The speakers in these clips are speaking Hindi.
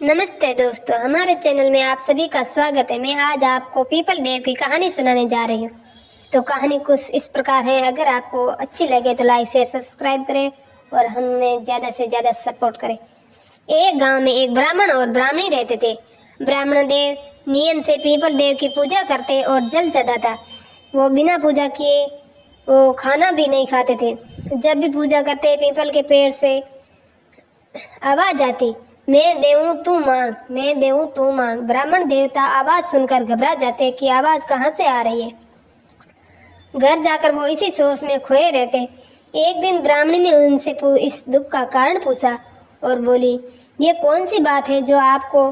नमस्ते दोस्तों, हमारे चैनल में आप सभी का स्वागत है। मैं आज आपको पीपल देव की कहानी सुनाने जा रही हूँ। तो कहानी कुछ इस प्रकार है। अगर आपको अच्छी लगे तो लाइक शेयर सब्सक्राइब करें और हमें ज़्यादा से ज़्यादा सपोर्ट करें। एक गांव में एक ब्राह्मण और ब्राह्मणी रहते थे। ब्राह्मण देव नियम से पीपल देव की पूजा करते और जल चढ़ाता। वो बिना पूजा किए वो खाना भी नहीं खाते थे। जब भी पूजा करते पीपल के पेड़ से आवाज आती, मैं देऊं तू मांग, मैं देऊं तू मांग। ब्राह्मण देवता आवाज सुनकर घबरा जाते कि आवाज कहाँ से आ रही है। घर जाकर वो इसी सोच में खोए रहते। एक दिन ब्राह्मणी ने उनसे इस दुख का कारण पूछा और बोली, ये कौन सी बात है जो आपको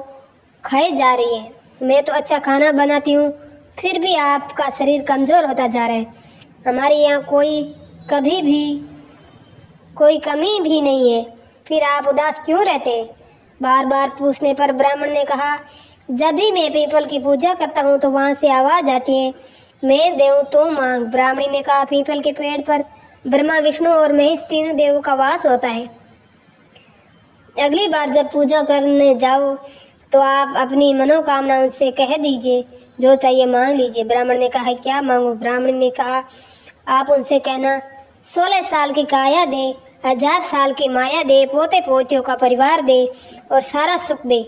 खाई जा रही है? मैं तो अच्छा खाना बनाती हूँ, फिर भी आपका शरीर कमजोर होता जा रहा है। हमारे यहाँ कभी भी कोई कमी भी नहीं है, फिर आप उदास क्यों रहते हैं? बार बार पूछने पर ब्राह्मण ने कहा, जब भी मैं पीपल की पूजा करता हूँ तो वहाँ से आवाज आती है, मैं देव तू मांग। ब्राह्मणी ने कहा, पीपल के पेड़ पर ब्रह्मा विष्णु और महेश तीनों देवों का वास होता है। अगली बार जब पूजा करने जाओ तो आप अपनी मनोकामना उनसे कह दीजिए, जो चाहिए मांग लीजिए। ब्राह्मण ने कहा, क्या मांगू? ब्राह्मणी ने कहा, आप उनसे कहना, 16 साल की काया दे, 1000 साल की माया दे, पोते पोतियों का परिवार दे और सारा सुख दे।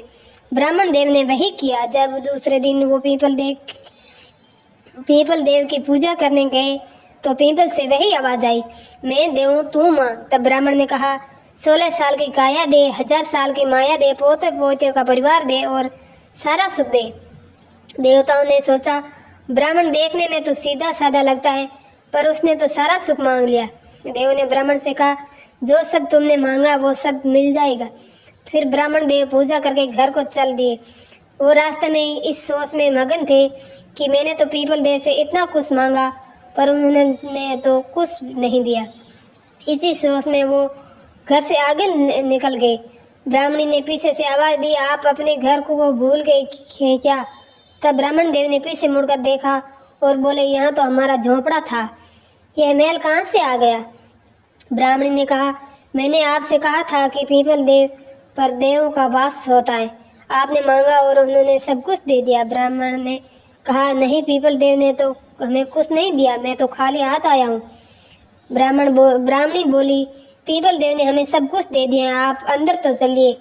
ब्राह्मण देव ने वही किया। जब दूसरे दिन वो पीपल देव की पूजा करने गए तो पीपल से वही आवाज आई, मैं देऊं तू मांग। तब ब्राह्मण ने कहा, 16 साल की काया दे, 1000 साल की माया दे, पोते पोतियों का परिवार दे और सारा सुख दे। देवताओं ने सोचा, ब्राह्मण देखने में तो सीधा साधा लगता है, पर उसने तो सारा सुख मांग लिया। देव ने ब्राह्मण से कहा, जो सब तुमने मांगा वो सब मिल जाएगा। फिर ब्राह्मण देव पूजा करके घर को चल दिए। वो रास्ते में इस सोच में मगन थे कि मैंने तो पीपल देव से इतना कुछ मांगा, पर उन्होंने तो कुछ नहीं दिया। इसी सोच में वो घर से आगे निकल गए। ब्राह्मणी ने पीछे से आवाज दी, आप अपने घर को वो भूल गए क्या? तब ब्राह्मण देव ने पीछे मुड़कर देखा और बोले, यहाँ तो हमारा झोपड़ा था, यह महल कहाँ से आ गया? ब्राह्मणी ने कहा, मैंने आपसे कहा था कि पीपल देव पर देवों का वास होता है। आपने मांगा और उन्होंने सब कुछ दे दिया। ब्राह्मण ने कहा, नहीं, पीपल देव ने तो हमें कुछ नहीं दिया, मैं तो खाली हाथ आया हूँ। ब्राह्मणी बोली, पीपल देव ने हमें सब कुछ दे दिया, आप अंदर तो चलिए।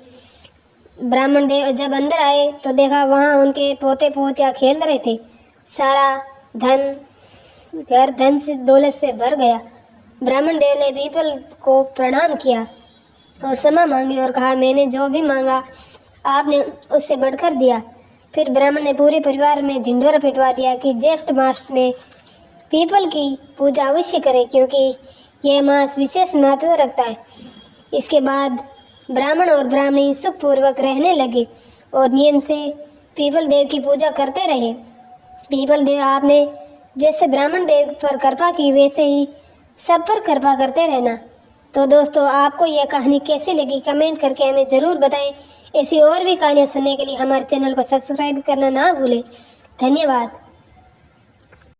ब्राह्मण देव जब अंदर आए तो देखा वहाँ उनके पोते पोतियाँ खेल रहे थे। सारा घर धन से दौलत से भर गया। ब्राह्मण देव ने पीपल को प्रणाम किया और क्षमा मांगी और कहा, मैंने जो भी मांगा आपने उससे बढ़कर दिया। फिर ब्राह्मण ने पूरे परिवार में ढिंढोरा पिटवा दिया कि ज्येष्ठ मास में पीपल की पूजा अवश्य करें, क्योंकि यह मास विशेष महत्व रखता है। इसके बाद ब्राह्मण और ब्राह्मणी सुखपूर्वक रहने लगे और नियम से पीपल देव की पूजा करते रहे। पीपल देव आपने जैसे ब्राह्मण देव पर कृपा की, वैसे ही सब पर कृपा करते रहना। तो दोस्तों, आपको यह कहानी कैसी लगी कमेंट करके हमें ज़रूर बताएं। ऐसी और भी कहानियाँ सुनने के लिए हमारे चैनल को सब्सक्राइब करना ना भूलें। धन्यवाद।